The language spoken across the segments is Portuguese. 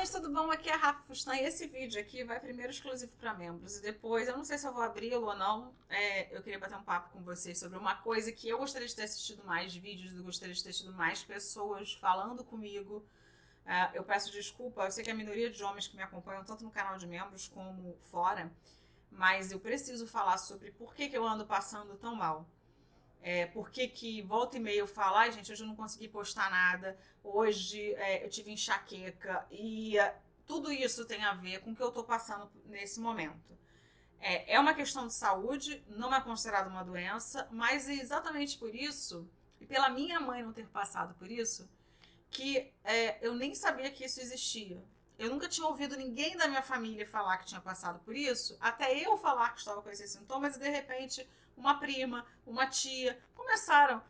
meninas, tudo bom? Aqui é a Rafa Fustan e esse vídeo aqui vai primeiro exclusivo para membros e depois, eu não sei se eu vou abri-lo ou não, eu queria bater um papo com vocês sobre uma coisa que eu gostaria de ter assistido mais vídeos, eu gostaria de ter tido mais pessoas falando comigo. Eu peço desculpa, eu sei que a minoria de homens que me acompanham, tanto no canal de membros como fora, mas eu preciso falar sobre por que eu ando passando tão mal. Por que volta e meia eu falo, ai gente, hoje eu não consegui postar nada, hoje eu tive enxaqueca e tudo isso tem a ver com o que eu tô passando nesse momento. É uma questão de saúde, não é considerado uma doença, mas é exatamente por isso, e pela minha mãe não ter passado por isso, que eu nem sabia que isso existia. Eu nunca tinha ouvido ninguém da minha família falar que tinha passado por isso, até eu falar que estava com esses sintomas e de repente uma prima, uma tia, começaram,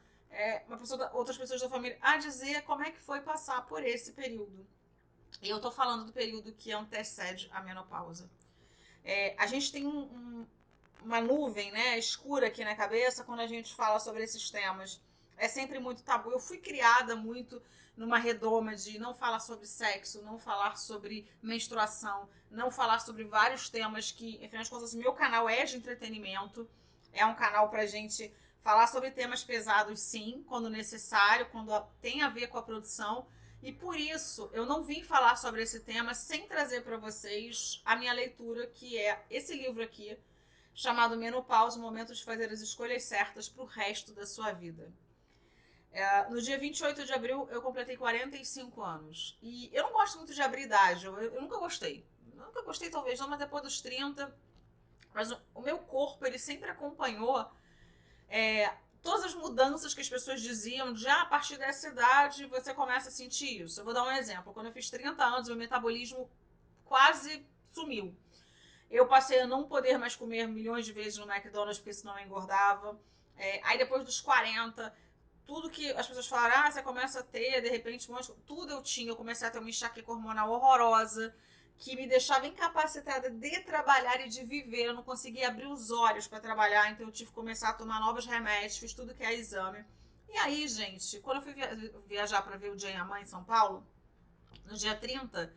outras pessoas da família, a dizer como é que foi passar por esse período. E eu tô falando do período que antecede a menopausa. A gente tem uma nuvem, né, escura aqui na cabeça quando a gente fala sobre esses temas. É sempre muito tabu. Eu fui criada muito numa redoma de não falar sobre sexo, não falar sobre menstruação, não falar sobre vários temas que, enfim, as coisas, meu canal é de entretenimento, é um canal pra gente falar sobre temas pesados, sim, quando necessário, quando tem a ver com a produção. E por isso eu não vim falar sobre esse tema sem trazer para vocês a minha leitura, que é esse livro aqui, chamado Menopausa, o momento de fazer as escolhas certas para o resto da sua vida. No dia 28 de abril, eu completei 45 anos. E eu não gosto muito de abrir idade, eu nunca gostei. Nunca gostei, talvez não, mas depois dos 30. Mas o meu corpo, ele sempre acompanhou todas as mudanças que as pessoas diziam de a partir dessa idade você começa a sentir isso. Eu vou dar um exemplo. Quando eu fiz 30 anos, meu metabolismo quase sumiu. Eu passei a não poder mais comer milhões de vezes no McDonald's, porque senão eu engordava. Aí depois dos 40, tudo que as pessoas falaram, você começa a ter, de repente, um monte de... tudo eu tinha. Eu comecei a ter uma enxaqueca hormonal horrorosa, que me deixava incapacitada de trabalhar e de viver. Eu não conseguia abrir os olhos para trabalhar, então eu tive que começar a tomar novos remédios, fiz tudo que é exame. E aí, gente, quando eu fui viajar para ver o Dia e a Mãe em São Paulo, no dia 30,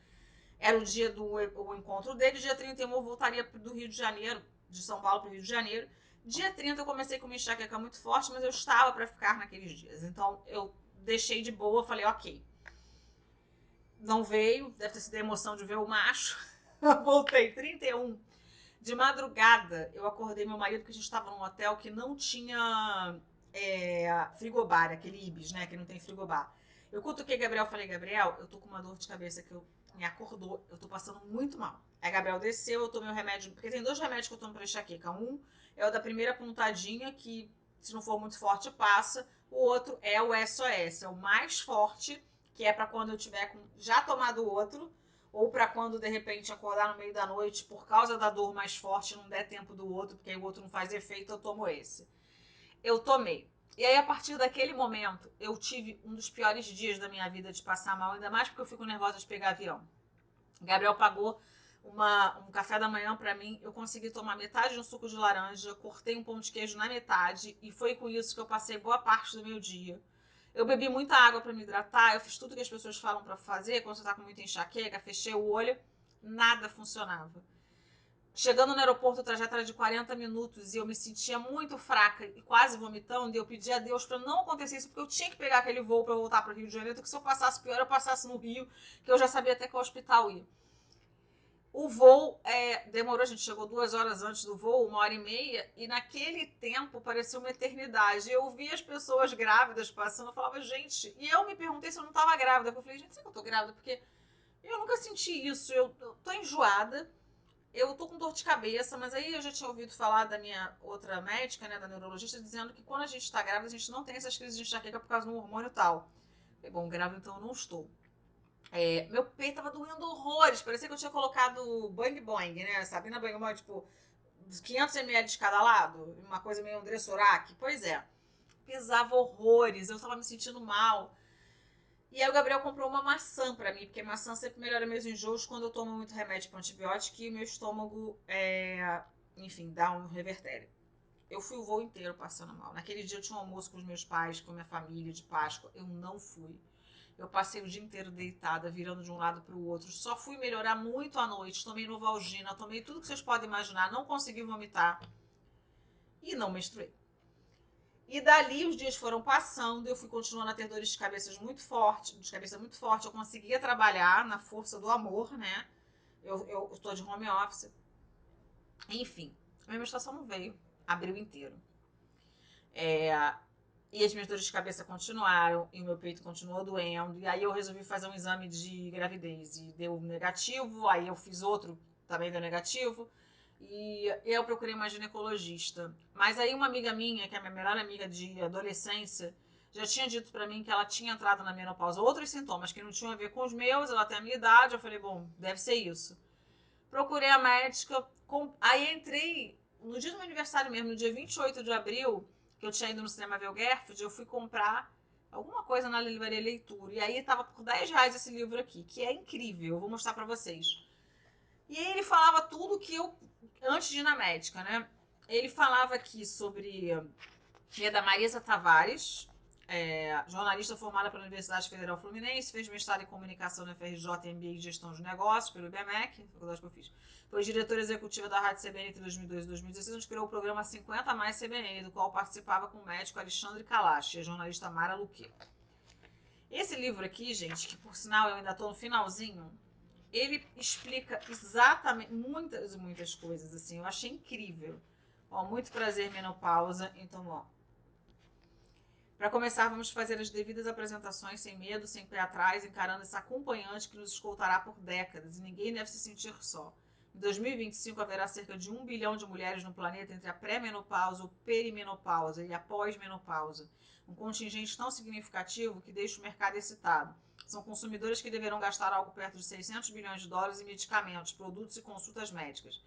era o dia do o encontro dele, dia 31 eu voltaria do Rio de Janeiro, de São Paulo para o Rio de Janeiro. Dia 30 eu comecei com uma enxaqueca muito forte, mas eu estava para ficar naqueles dias. Então eu deixei de boa, falei, ok. Não veio, deve ter sido a emoção de ver o macho. Eu voltei 31. De madrugada, eu acordei meu marido, porque a gente estava num hotel que não tinha frigobar, aquele Ibis, né, que não tem frigobar. Eu cutuquei Gabriel, falei, Gabriel, eu tô com uma dor de cabeça que me acordou, eu tô passando muito mal. Aí Gabriel desceu, eu tomei o remédio, porque tem dois remédios que eu tomo pra enxaqueca. Um é o da primeira pontadinha, que se não for muito forte passa. O outro é o SOS, é o mais forte, que é para quando eu tiver já tomado o outro, ou para quando de repente acordar no meio da noite por causa da dor mais forte não der tempo do outro, porque aí o outro não faz efeito, eu tomo esse. Eu tomei. E aí, a partir daquele momento, eu tive um dos piores dias da minha vida de passar mal, ainda mais porque eu fico nervosa de pegar avião. Gabriel pagou um café da manhã para mim, eu consegui tomar metade de um suco de laranja, cortei um pão de queijo na metade, e foi com isso que eu passei boa parte do meu dia. Eu bebi muita água para me hidratar, eu fiz tudo que as pessoas falam para fazer, quando você tá com muita enxaqueca, fechei o olho, nada funcionava. Chegando no aeroporto, o trajeto era de 40 minutos e eu me sentia muito fraca e quase vomitando. E eu pedi a Deus para não acontecer isso, porque eu tinha que pegar aquele voo para voltar para o Rio de Janeiro, porque se eu passasse pior, eu passasse no Rio, que eu já sabia até qual hospital ir. O voo demorou, a gente chegou 2 horas antes do voo, 1 hora e meia, e naquele tempo parecia uma eternidade. Eu vi as pessoas grávidas passando, eu falava, gente, e eu me perguntei se eu não estava grávida. Eu falei, gente, será que eu tô grávida? Porque eu nunca senti isso, eu tô enjoada, eu tô com dor de cabeça, mas aí eu já tinha ouvido falar da minha outra médica, né, da neurologista, dizendo que quando a gente tá grávida, a gente não tem essas crises de enxaqueca por causa de um hormônio tal. Eu falei, bom, grávida então eu não estou. Meu peito tava doendo horrores, parecia que eu tinha colocado Bang Boing, né? Sabrina Bang Boing, tipo, 500 ml de cada lado, uma coisa meio André Sorak. Pois é, pesava horrores, eu tava me sentindo mal. E aí o Gabriel comprou uma maçã pra mim, porque maçã sempre melhora meus enjoos quando eu tomo muito remédio para antibiótico e o meu estômago, enfim, dá um revertério. Eu fui o voo inteiro passando mal. Naquele dia eu tinha um almoço com os meus pais, com a minha família de Páscoa, eu não fui. Eu passei o dia inteiro deitada, virando de um lado para o outro. Só fui melhorar muito à noite. Tomei Novalgina, tomei tudo que vocês podem imaginar. Não consegui vomitar. E não menstruei. E dali os dias foram passando, eu fui continuando a ter dores de cabeça muito forte. Eu conseguia trabalhar na força do amor, né? Eu estou de home office. Enfim, a minha menstruação não veio. Abril inteiro. E as minhas dores de cabeça continuaram, e o meu peito continuou doendo. E aí eu resolvi fazer um exame de gravidez e deu negativo. Aí eu fiz outro, também deu negativo. E eu procurei uma ginecologista. Mas aí uma amiga minha, que é a minha melhor amiga de adolescência, já tinha dito pra mim que ela tinha entrado na menopausa. Outros sintomas que não tinham a ver com os meus, ela tem a minha idade. Eu falei, bom, deve ser isso. Procurei a médica. Aí entrei, no dia do meu aniversário mesmo, no dia 28 de abril, que eu tinha ido no cinema ver o Gertrude, eu fui comprar alguma coisa na livraria Leitura. E aí tava por R$10 esse livro aqui, que é incrível. Eu vou mostrar pra vocês. E aí ele falava tudo que eu... Antes de ir na médica, né? Ele falava aqui sobre... É da Marisa Tavares, jornalista formada pela Universidade Federal Fluminense, fez mestrado em comunicação na FRJ e MBA em gestão de negócios pelo IBMEC, faculdade que eu fiz. Foi diretora executiva da Rádio CBN entre 2002 e 2016, onde criou o programa 50 Mais CBN, do qual participava com o médico Alexandre Kalash e a jornalista Mara Luque. Esse livro aqui, gente, que por sinal eu ainda estou no finalzinho, ele explica exatamente muitas coisas, assim, eu achei incrível. Ó, muito prazer, menopausa. Então, ó, para começar, vamos fazer as devidas apresentações sem medo, sem pé atrás, encarando essa acompanhante que nos escoltará por décadas, e ninguém deve se sentir só. Em 2025 haverá cerca de 1 bilhão de mulheres no planeta entre a pré-menopausa, ou perimenopausa e a pós-menopausa. Um contingente tão significativo que deixa o mercado excitado. São consumidores que deverão gastar algo perto de 600 bilhões de dólares em medicamentos, produtos e consultas médicas.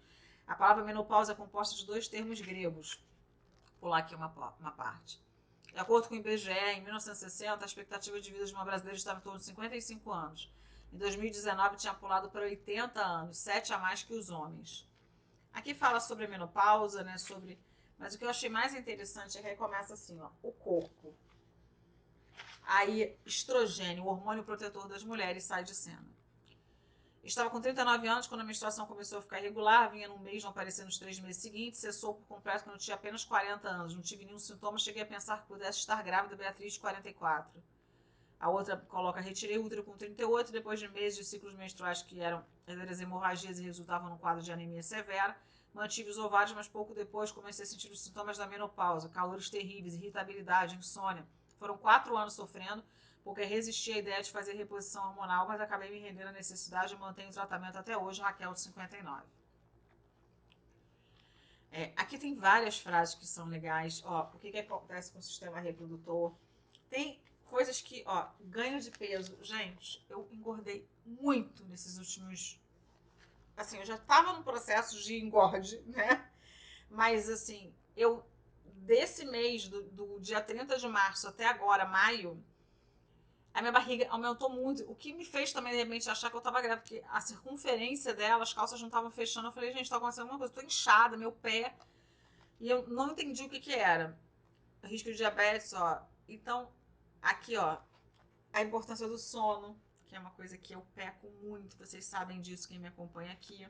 A palavra menopausa é composta de 2 termos gregos. Vou pular aqui uma parte. De acordo com o IBGE, em 1960, a expectativa de vida de uma brasileira estava em torno de 55 anos. Em 2019, tinha pulado para 80 anos, 7 a mais que os homens. Aqui fala sobre a menopausa, né? Mas o que eu achei mais interessante é que aí começa assim, ó, o corpo. Aí, estrogênio, o hormônio protetor das mulheres, sai de cena. Estava com 39 anos quando a menstruação começou a ficar irregular, vinha num mês, não aparecia nos 3 meses seguintes, cessou por completo quando eu tinha apenas 40 anos, não tive nenhum sintoma, cheguei a pensar que pudesse estar grávida, Beatriz, de 44. A outra coloca, retirei o útero com 38, depois de meses de ciclos menstruais que eram verdadeiras hemorragias e resultavam num quadro de anemia severa, mantive os ovários, mas pouco depois comecei a sentir os sintomas da menopausa, calores terríveis, irritabilidade, insônia. Foram 4 anos sofrendo, porque resisti à ideia de fazer reposição hormonal, mas acabei me rendendo à necessidade e mantenho o tratamento até hoje, Raquel, de 59. Aqui tem várias frases que são legais. Ó, o que acontece com o sistema reprodutor? Tem coisas que, ó, ganho de peso. Gente, eu engordei muito nesses últimos... Assim, eu já tava no processo de engorde, né? Mas, assim, desse mês, do dia 30 de março até agora, maio, a minha barriga aumentou muito, o que me fez também, de repente, achar que eu tava grávida, porque a circunferência dela, as calças não estavam fechando. Eu falei, gente, tá acontecendo alguma coisa, eu tô inchada, meu pé. E eu não entendi o que era. Risco de diabetes, ó. Então, aqui, ó, a importância do sono, que é uma coisa que eu peco muito, vocês sabem disso, quem me acompanha aqui.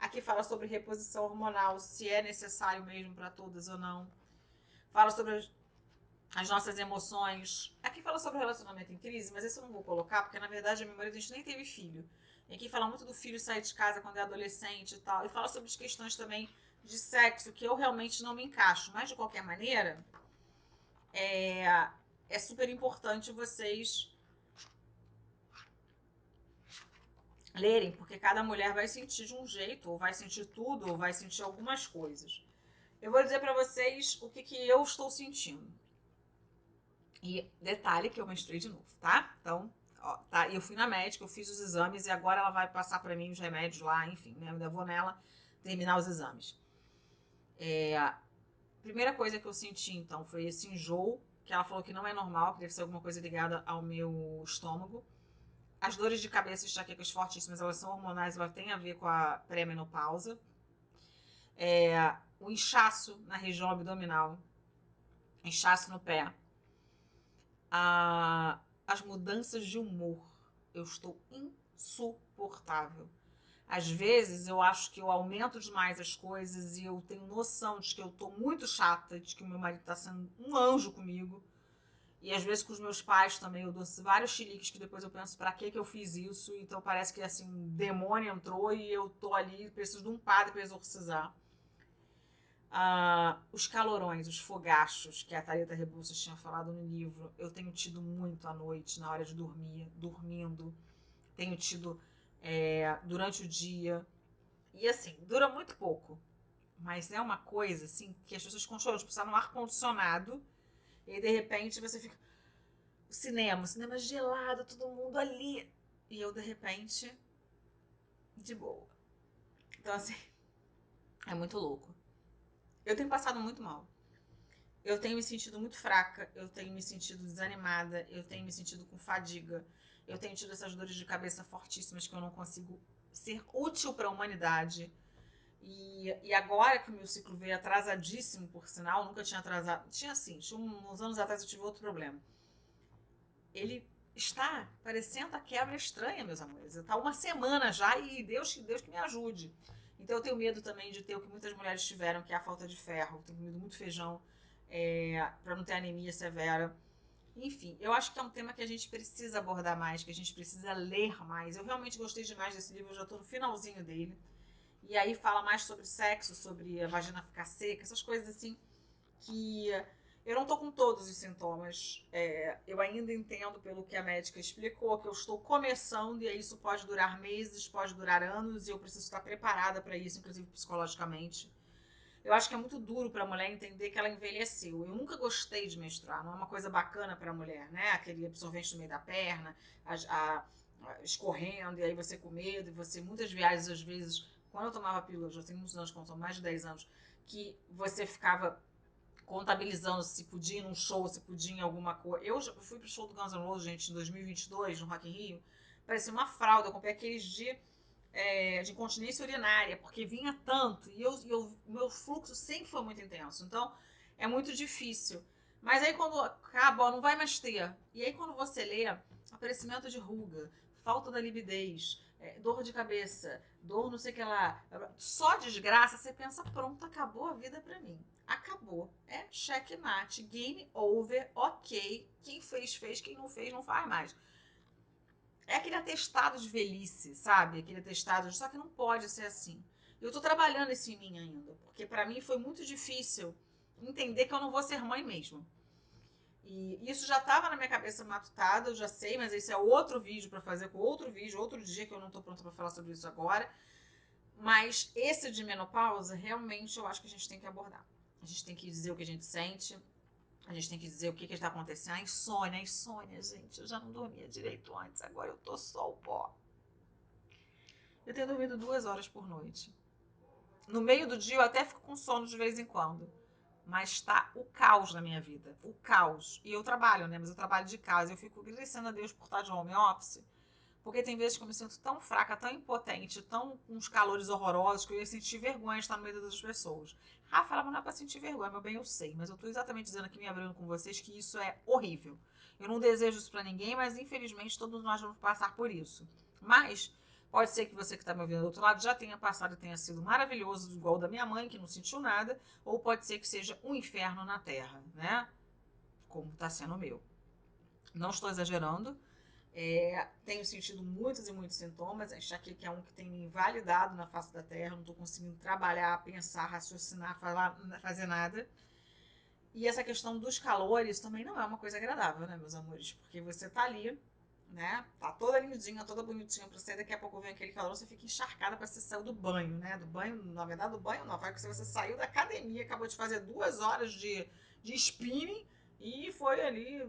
Aqui fala sobre reposição hormonal, se é necessário mesmo para todas ou não. Fala sobre as nossas emoções. Aqui fala sobre relacionamento em crise, mas esse eu não vou colocar, porque na verdade a minha marido a gente nem teve filho. E aqui fala muito do filho sair de casa quando é adolescente e tal. E fala sobre as questões também de sexo, que eu realmente não me encaixo. Mas de qualquer maneira, é super importante vocês lerem, porque cada mulher vai sentir de um jeito, ou vai sentir tudo, ou vai sentir algumas coisas. Eu vou dizer pra vocês o que eu estou sentindo. E detalhe que eu menstruei de novo, tá? Então, ó, tá? Eu fui na médica, eu fiz os exames e agora ela vai passar pra mim os remédios lá, enfim, né? Eu ainda vou nela terminar os exames. A primeira coisa que eu senti, então, foi esse enjoo, que ela falou que não é normal, que deve ser alguma coisa ligada ao meu estômago. As dores de cabeça e enxaquecas fortíssimas, elas são hormonais, elas têm a ver com a pré-menopausa. O inchaço na região abdominal, inchaço no pé. as mudanças de humor. Eu estou insuportável. Às vezes eu acho que eu aumento demais as coisas e eu tenho noção de que eu tô muito chata, de que o meu marido tá sendo um anjo comigo. E às vezes com os meus pais também eu dou vários chiliques que depois eu penso pra que eu fiz isso. Então parece que assim, um demônio entrou e eu tô ali, preciso de um padre pra exorcizar. Os calorões, os fogachos que a Thalita Rebouças tinha falado no livro, eu tenho tido muito à noite, na hora de dormir, dormindo. Tenho tido durante o dia. E assim, dura muito pouco. Mas é uma coisa assim que as pessoas controlam. Tipo, você tá no ar-condicionado e aí, de repente você fica. O cinema gelado, todo mundo ali. E eu, de repente, de boa. Então, assim, é muito louco. Eu tenho passado muito mal. Eu tenho me sentido muito fraca, eu tenho me sentido desanimada, eu tenho me sentido com fadiga, eu tenho tido essas dores de cabeça fortíssimas que eu não consigo ser útil para a humanidade. E agora que o meu ciclo veio atrasadíssimo, por sinal, nunca tinha atrasado. Tinha assim, uns anos atrás eu tive outro problema. Ele está parecendo a quebra estranha, meus amores. Está uma semana já e Deus que me ajude. Então eu tenho medo também de ter o que muitas mulheres tiveram, que é a falta de ferro. Eu tenho comido muito feijão para não ter anemia severa. Enfim, eu acho que é um tema que a gente precisa abordar mais, que a gente precisa ler mais. Eu realmente gostei demais desse livro, eu já estou no finalzinho dele. E aí fala mais sobre sexo, sobre a vagina ficar seca, essas coisas assim que eu não tô com todos os sintomas. Eu ainda entendo pelo que a médica explicou que eu estou começando e aí isso pode durar meses, pode durar anos e eu preciso estar preparada para isso, inclusive psicologicamente. Eu acho que é muito duro para a mulher entender que ela envelheceu. Eu nunca gostei de menstruar, não é uma coisa bacana para a mulher, né? Aquele absorvente no meio da perna, escorrendo, e aí você com medo, e você, muitas viagens, às vezes, quando eu tomava pílula, já tem muitos anos, quando eu tomo mais de 10 anos, que você ficava contabilizando se podia ir num show, se podia ir em alguma coisa. Eu fui pro show do Guns N' Roses, gente, em 2022, no Rock in Rio, parecia uma fralda, eu comprei aqueles de incontinência urinária, porque vinha tanto, e meu fluxo sempre foi muito intenso, então é muito difícil. Mas aí quando acaba, ó, não vai mais ter. E aí quando você lê, aparecimento de ruga, falta da lividez, dor de cabeça, dor não sei o que lá, só desgraça, você pensa, pronto, acabou a vida pra mim. Acabou. É checkmate, game over, ok. Quem fez, fez, quem não fez, não faz mais. É aquele atestado de velhice, sabe? Aquele atestado, só que não pode ser assim. Eu tô trabalhando isso em mim ainda, porque pra mim foi muito difícil entender que eu não vou ser mãe mesmo. E isso já tava na minha cabeça matutado, eu já sei, mas esse é outro vídeo pra fazer com outro vídeo, outro dia que eu não tô pronta pra falar sobre isso agora. Mas esse de menopausa, realmente eu acho que a gente tem que abordar. A gente tem que dizer o que a gente sente, a gente tem que dizer o que está acontecendo. A insônia, gente. Eu já não dormia direito antes, agora eu tô só o pó. Eu tenho dormido 2 horas por noite. No meio do dia eu até fico com sono de vez em quando. Mas tá o caos na minha vida. O caos. E eu trabalho, né? Mas eu trabalho de casa. Eu fico agradecendo a Deus por estar de home office. Porque tem vezes que eu me sinto tão fraca, tão impotente, tão com uns calores horrorosos, que eu ia sentir vergonha de estar no meio das pessoas. Rafaela, mas não é pra sentir vergonha, meu bem, eu sei. Mas eu tô exatamente dizendo aqui, me abrindo com vocês, que isso é horrível. Eu não desejo isso pra ninguém, mas infelizmente todos nós vamos passar por isso. Mas pode ser que você que está me ouvindo do outro lado já tenha passado e tenha sido maravilhoso, igual o da minha mãe, que não sentiu nada, ou pode ser que seja um inferno na Terra, né? Como está sendo o meu. Não estou exagerando. Tenho sentido muitos e muitos sintomas. A enxaqueca é um que tem me invalidado na face da terra. Não estou conseguindo trabalhar, pensar, raciocinar, fazer nada. E essa questão dos calores também não é uma coisa agradável, né, meus amores? Porque você tá ali, né? Tá toda lindinha, toda bonitinha pra você. Daqui a pouco vem aquele calor, você fica encharcada pra você sair do banho, né? Do banho, na verdade, do banho não. Vai que você saiu da academia, acabou de fazer 2 horas de spinning e foi ali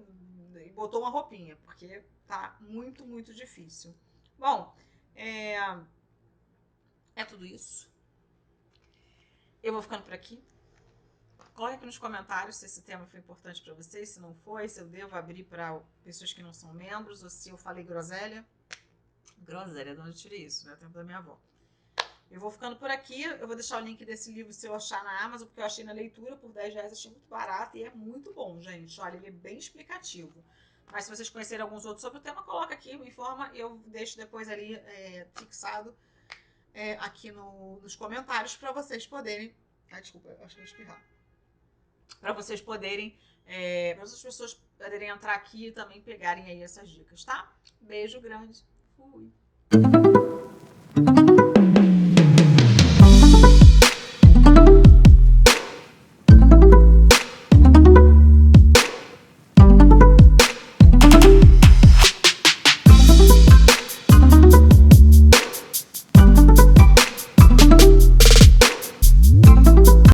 e botou uma roupinha, porque tá muito, muito difícil. Bom, é tudo isso. Eu vou ficando por aqui. Coloque aqui nos comentários se esse tema foi importante para vocês, se não foi, se eu devo abrir para pessoas que não são membros, ou se eu falei groselha. Groselha, de onde eu tirei isso, né? Tempo da minha avó. Eu vou ficando por aqui, eu vou deixar o link desse livro se eu achar na Amazon, porque eu achei na leitura por R$10, achei muito barato e é muito bom, gente. Olha, ele é bem explicativo. Mas se vocês conhecerem alguns outros sobre o tema, coloca aqui, me informa e eu deixo depois ali fixado aqui nos comentários para vocês poderem. Ai, desculpa, acho que eu vou espirrar. Para vocês poderem, para outras pessoas poderem entrar aqui e também pegarem aí essas dicas, tá? Beijo grande. Fui.